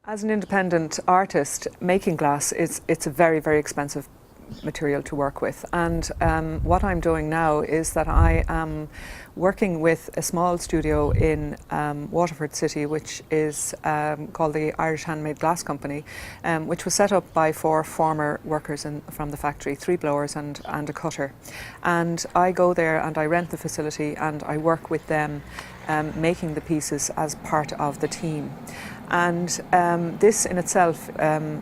As an independent artist, making glass it's a very, very expensive material to work with, and what I'm doing now is that I am working with a small studio in Waterford City, which is called the Irish Handmade Glass Company, which was set up by 4 former workers from the factory, 3 blowers and a cutter. And I go there and I rent the facility and I work with them making the pieces as part of the team. And this in itself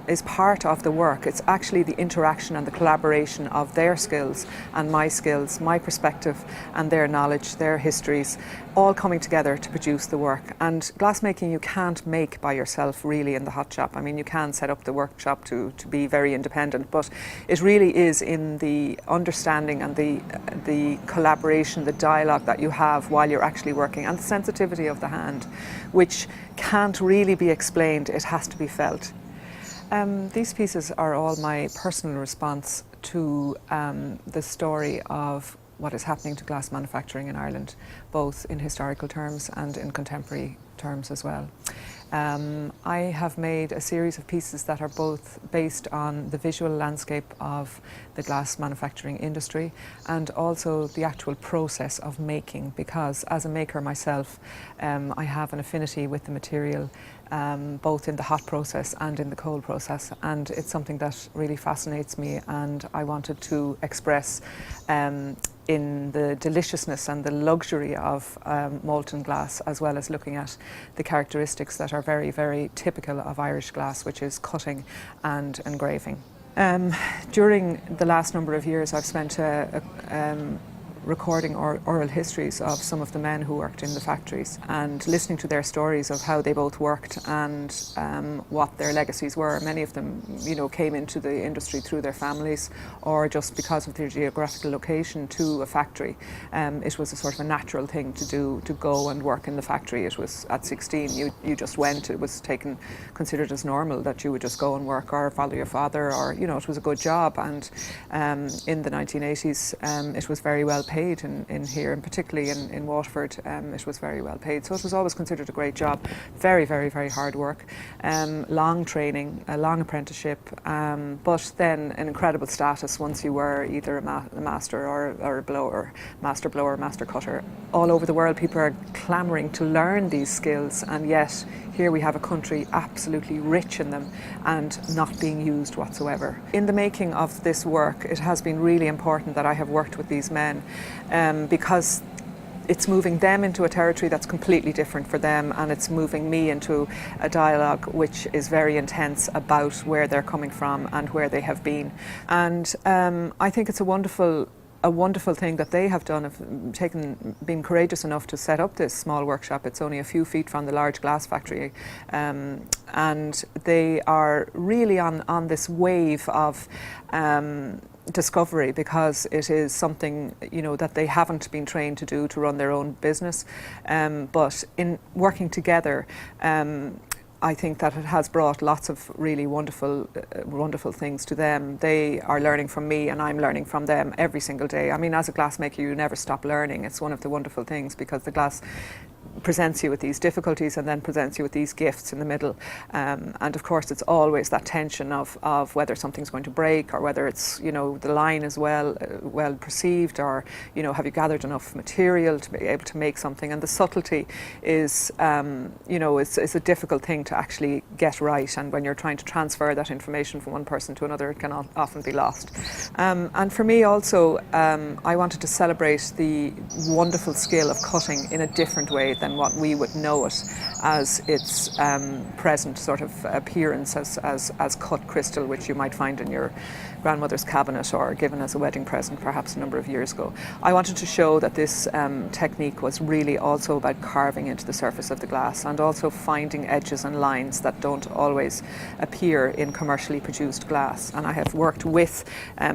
is part of the work. It's actually the interaction and the collaboration of their skills and my perspective and their knowledge, their histories, all coming together to produce the work. And glassmaking you can't make by yourself really in the hot shop. I mean, you can set up the workshop to be very independent, but it really is in the understanding and the collaboration, the dialogue that you have while you're actually working, and the sensitivity of the hand, which can't really be explained, it has to be felt. These pieces are all my personal response to the story of what is happening to glass manufacturing in Ireland, both in historical terms and in contemporary terms as well. I have made a series of pieces that are both based on the visual landscape of the glass manufacturing industry and also the actual process of making, because as a maker myself, I have an affinity with the material, both in the hot process and in the cold process, and it's something that really fascinates me, and I wanted to express in the deliciousness and the luxury of molten glass, as well as looking at the characteristics that are very, very typical of Irish glass, which is cutting and engraving. During the last number of years, I've spent recording oral histories of some of the men who worked in the factories and listening to their stories of how they both worked and what their legacies were. Many of them, came into the industry through their families or just because of their geographical location to a factory. It was a sort of a natural thing to do, to go and work in the factory. It was at 16, you just went. It was considered as normal that you would just go and work or follow your father, or, it was a good job. And in the 1980s, it was very well paid in here, and particularly in Waterford, it was very well paid. So it was always considered a great job. Very, very, very hard work. Long training, a long apprenticeship, but then an incredible status once you were either a master or a blower, master blower, master cutter. All over the world, people are clamouring to learn these skills, and yet here we have a country absolutely rich in them and not being used whatsoever. In the making of this work, it has been really important that I have worked with these men, because it's moving them into a territory that's completely different for them, and it's moving me into a dialogue which is very intense about where they're coming from and where they have been. And I think it's a wonderful thing that they have done, been courageous enough to set up this small workshop. It's only a few feet from the large glass factory, and they are really on this wave of discovery, because it is something that they haven't been trained to do, to run their own business, but in working together, I think that it has brought lots of really wonderful things to them. They are learning from me and I'm learning from them every single day. I mean, as a glassmaker, you never stop learning. It's one of the wonderful things, because the glass presents you with these difficulties and then presents you with these gifts in the middle. And of course, it's always that tension of whether something's going to break, or whether it's, the line is well perceived, or, have you gathered enough material to be able to make something. And the subtlety is, it's a difficult thing to actually get right. And when you're trying to transfer that information from one person to another, it can often be lost. And for me also, I wanted to celebrate the wonderful skill of cutting in a different way than what we would know it as its present sort of appearance as cut crystal, which you might find in your grandmother's cabinet or given as a wedding present perhaps a number of years ago. I wanted to show that this technique was really also about carving into the surface of the glass, and also finding edges and lines that don't always appear in commercially produced glass. And I have worked with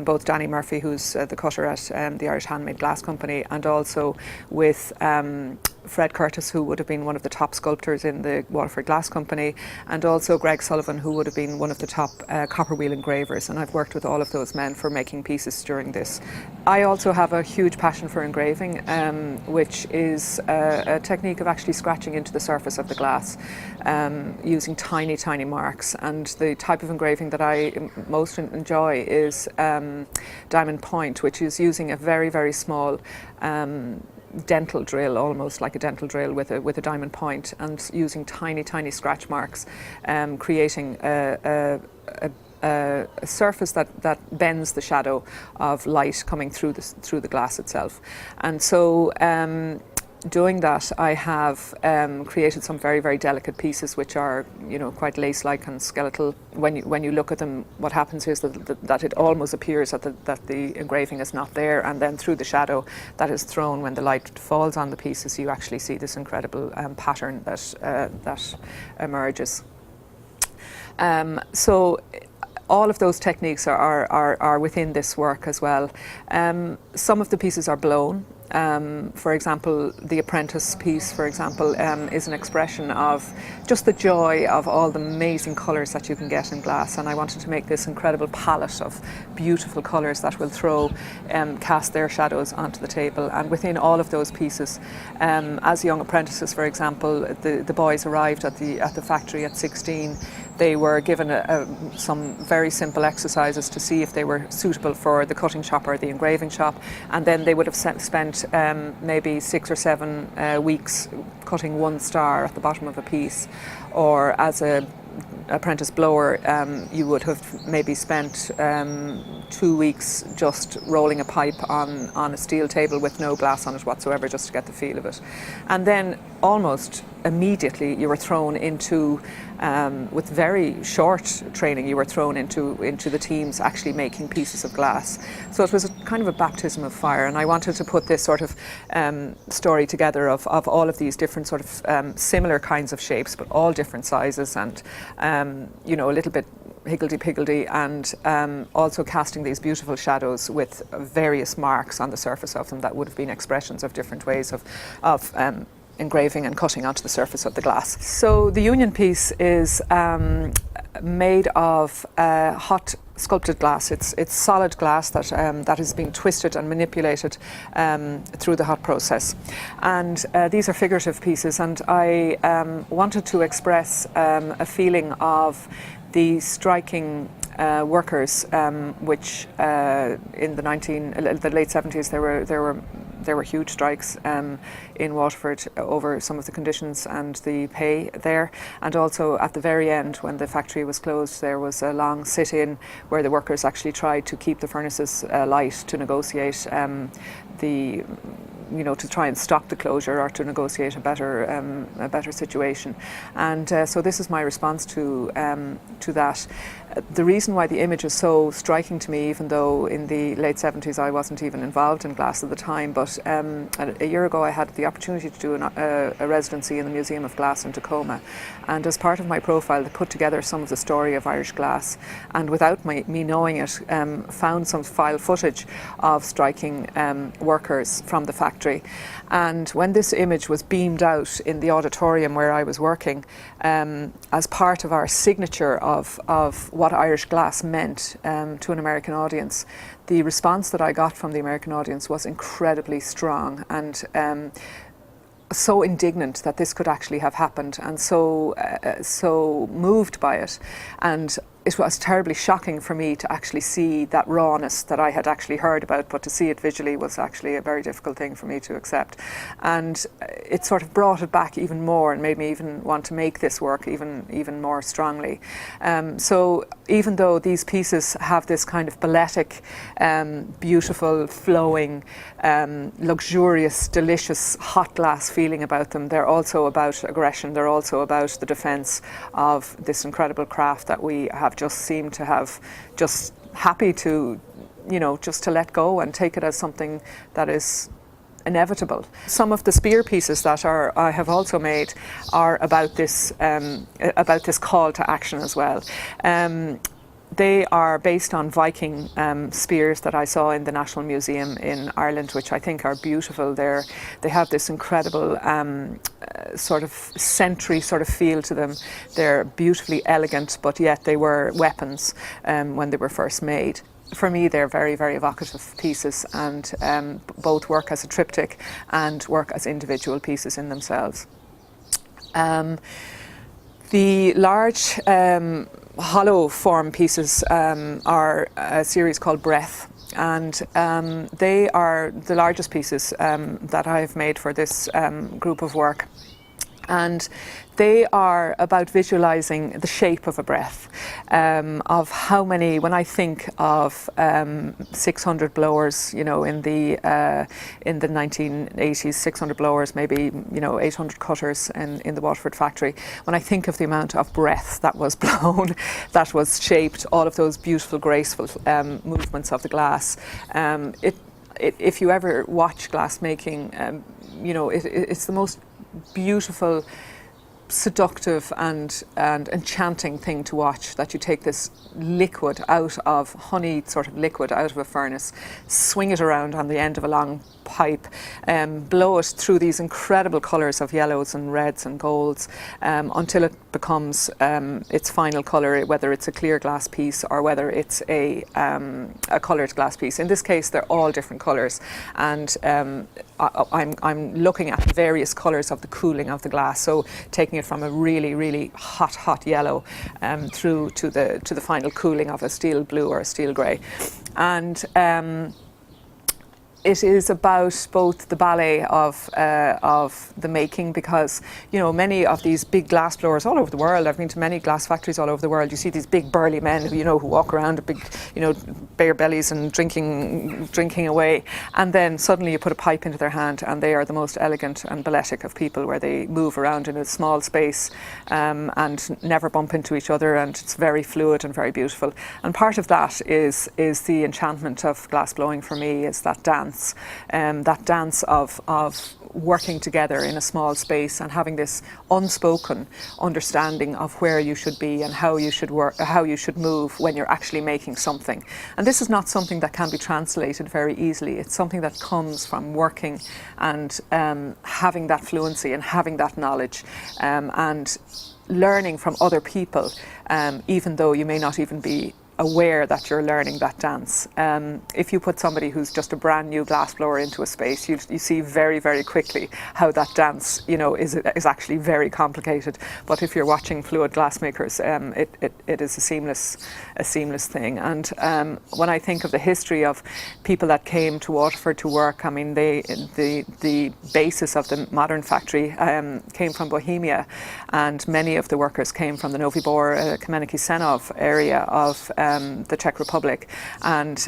both Danny Murphy, who's the cutter at the Irish Handmade Glass Company, and also with Fred Curtis, who would have been one of the top sculptors in the Waterford Glass Company, and also Greg Sullivan, who would have been one of the top copper wheel engravers, and I've worked with all of those men for making pieces during this. I also have a huge passion for engraving, which is a technique of actually scratching into the surface of the glass using tiny marks, and the type of engraving that I most enjoy is diamond point, which is using a very small dental drill, almost like a dental drill with a diamond point, and using tiny scratch marks, creating a surface that bends the shadow of light coming through the glass itself. And so doing that, I have created some very delicate pieces, which are, you know, quite lace-like and skeletal. When you look at them, what happens is that it almost appears that the engraving is not there, and then through the shadow that is thrown when the light falls on the pieces, you actually see this incredible pattern that emerges. So all of those techniques are within this work as well. Some of the pieces are blown. For example, the Apprentice piece, for example, is an expression of just the joy of all the amazing colours that you can get in glass, and I wanted to make this incredible palette of beautiful colours that will cast their shadows onto the table. And within all of those pieces, as young apprentices, for example, the boys arrived at the factory at 16. They were given some very simple exercises to see if they were suitable for the cutting shop or the engraving shop, and then they would have spent maybe 6 or 7 weeks cutting one star at the bottom of a piece, or as a apprentice blower, you would have maybe spent 2 weeks just rolling a pipe on a steel table with no glass on it whatsoever, just to get the feel of it. And then almost immediately you were thrown into, with very short training, you were thrown into the teams actually making pieces of glass. So it was a kind of a baptism of fire, and I wanted to put this sort of story together of all of these different sort of similar kinds of shapes, but all different sizes, and you know, a little bit higgledy-piggledy, and also casting these beautiful shadows with various marks on the surface of them that would have been expressions of different ways of engraving and cutting onto the surface of the glass. So the Union piece is made of hot sculpted glass. It's solid glass that is being twisted and manipulated through the hot process. And these are figurative pieces, and I wanted to express a feeling of the striking workers, which in the late 70s there were huge strikes in Waterford over some of the conditions and the pay there, and also at the very end, when the factory was closed, there was a long sit-in where the workers actually tried to keep the furnaces light to negotiate to try and stop the closure or to negotiate a better situation. And so this is my response to that. The reason why the image is so striking to me, even though in the late 70s I wasn't even involved in glass at the time, but a year ago I had the opportunity to do a residency in the Museum of Glass in Tacoma, and as part of my profile they put together some of the story of Irish glass, and without me knowing it, found some file footage of striking workers from the factory. And when this image was beamed out in the auditorium where I was working, as part of our signature of what Irish glass meant to an American audience, the response that I got from the American audience was incredibly strong, and so indignant that this could actually have happened, and so moved by it. And it was terribly shocking for me to actually see that rawness that I had actually heard about, but to see it visually was actually a very difficult thing for me to accept. And it sort of brought it back even more and made me even want to make this work even more strongly. So even though these pieces have this kind of balletic, beautiful, flowing, luxurious, delicious, hot glass feeling about them, they're also about aggression. They're also about the defence of this incredible craft that we have just seemed to have just happy to, just to let go and take it as something that is inevitable. Some of the spear pieces that I have also made are about this call to action as well. They are based on Viking spears that I saw in the National Museum in Ireland, which I think are beautiful. They have this incredible sort of century sort of feel to them. They're beautifully elegant, but yet they were weapons when they were first made. For me, they're very, very evocative pieces, and both work as a triptych and work as individual pieces in themselves. The large hollow form pieces are a series called Breath, and they are the largest pieces that I've made for this group of work. And they are about visualizing the shape of a breath, of how many, when I think of 600 blowers, you know, in the 1980s, 600 blowers, maybe, you know, 800 cutters in the Waterford factory. When I think of the amount of breath that was blown, that was shaped, all of those beautiful, graceful movements of the glass, if you ever watch glass making, you know, it's the most beautiful, seductive and enchanting thing to watch, that you take this liquid out of honey, sort of liquid out of a furnace, swing it around on the end of a long pipe, blow it through these incredible colours of yellows and reds and golds until it becomes its final colour, whether it's a clear glass piece or whether it's a coloured glass piece. In this case, they're all different colours, and I'm looking at the various colours of the cooling of the glass, so taking it from a really, really hot yellow through to the final cooling of a steel blue or a steel grey. And it is about both the ballet of the making, because, you know, many of these big glass blowers all over the world, I've been to many glass factories all over the world, you see these big burly men who, you know, who walk around with big, you know, bare bellies and drinking away, and then suddenly you put a pipe into their hand and they are the most elegant and balletic of people, where they move around in a small space and never bump into each other, and it's very fluid and very beautiful. And part of that is the enchantment of glass blowing for me, is that dance. That dance of working together in a small space and having this unspoken understanding of where you should be and how you should work, how you should move when you're actually making something. And this is not something that can be translated very easily. It's something that comes from working and having that fluency and having that knowledge and learning from other people, even though you may not even be aware that you're learning that dance. If you put somebody who's just a brand new glassblower into a space, you see very, very quickly how that dance, you know, is actually very complicated. But if you're watching fluid glassmakers, it is a seamless thing. And when I think of the history of people that came to Waterford to work, I mean, the basis of the modern factory came from Bohemia, and many of the workers came from the Novi Bor, Kameniki Senov area of the Czech Republic, and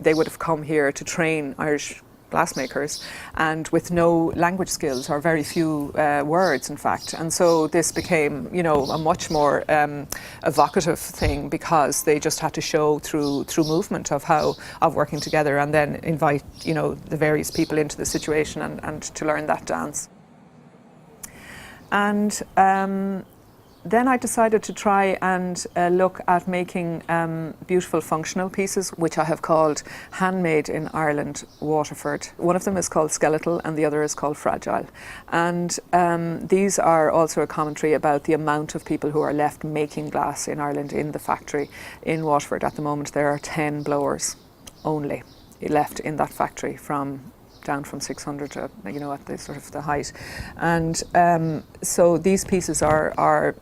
they would have come here to train Irish glassmakers, and with no language skills, or very few words in fact. And so this became, you know, a much more evocative thing, because they just had to show through movement of working together, and then invite, you know, the various people into the situation and to learn that dance. And then I decided to try and look at making beautiful functional pieces, which I have called Handmade in Ireland, Waterford. One of them is called Skeletal and the other is called Fragile. And these are also a commentary about the amount of people who are left making glass in Ireland in the factory. In Waterford at the moment there are 10 blowers only left in that factory, down from 600 to, you know, at the sort of the height. And so these pieces are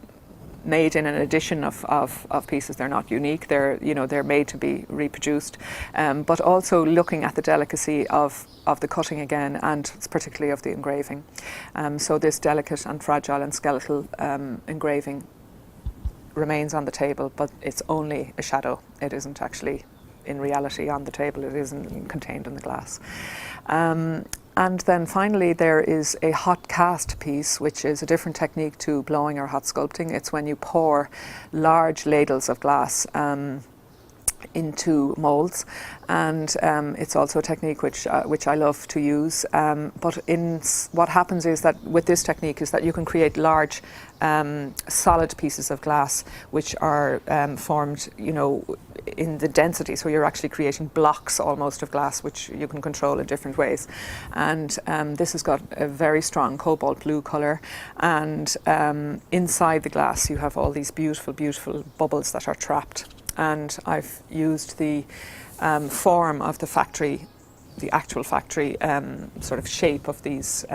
made in an addition of pieces. They're not unique. They're made to be reproduced, but also looking at the delicacy of the cutting again, and particularly of the engraving. So this delicate and fragile and skeletal engraving remains on the table, but it's only a shadow. It isn't actually in reality on the table. It isn't contained in the glass. And then finally there is a hot cast piece, which is a different technique to blowing or hot sculpting. It's when you pour large ladles of glass into molds, and it's also a technique which I love to use. But what happens is that with this technique is that you can create large solid pieces of glass which are formed, in the density. So you're actually creating blocks almost of glass which you can control in different ways. And this has got a very strong cobalt blue colour, and inside the glass you have all these beautiful, beautiful bubbles that are trapped. And I've used the form of the factory, the actual factory sort of shape of these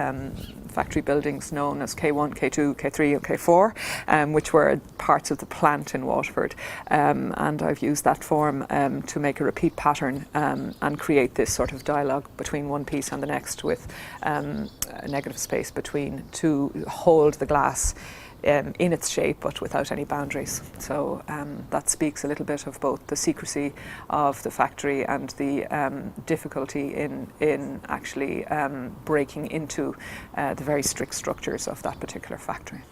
factory buildings known as K1, K2, K3 and K4, which were parts of the plant in Waterford. And I've used that form to make a repeat pattern and create this sort of dialogue between one piece and the next, with a negative space between to hold the glass in its shape but without any boundaries. So that speaks a little bit of both the secrecy of the factory and the difficulty in actually breaking into the very strict structures of that particular factory.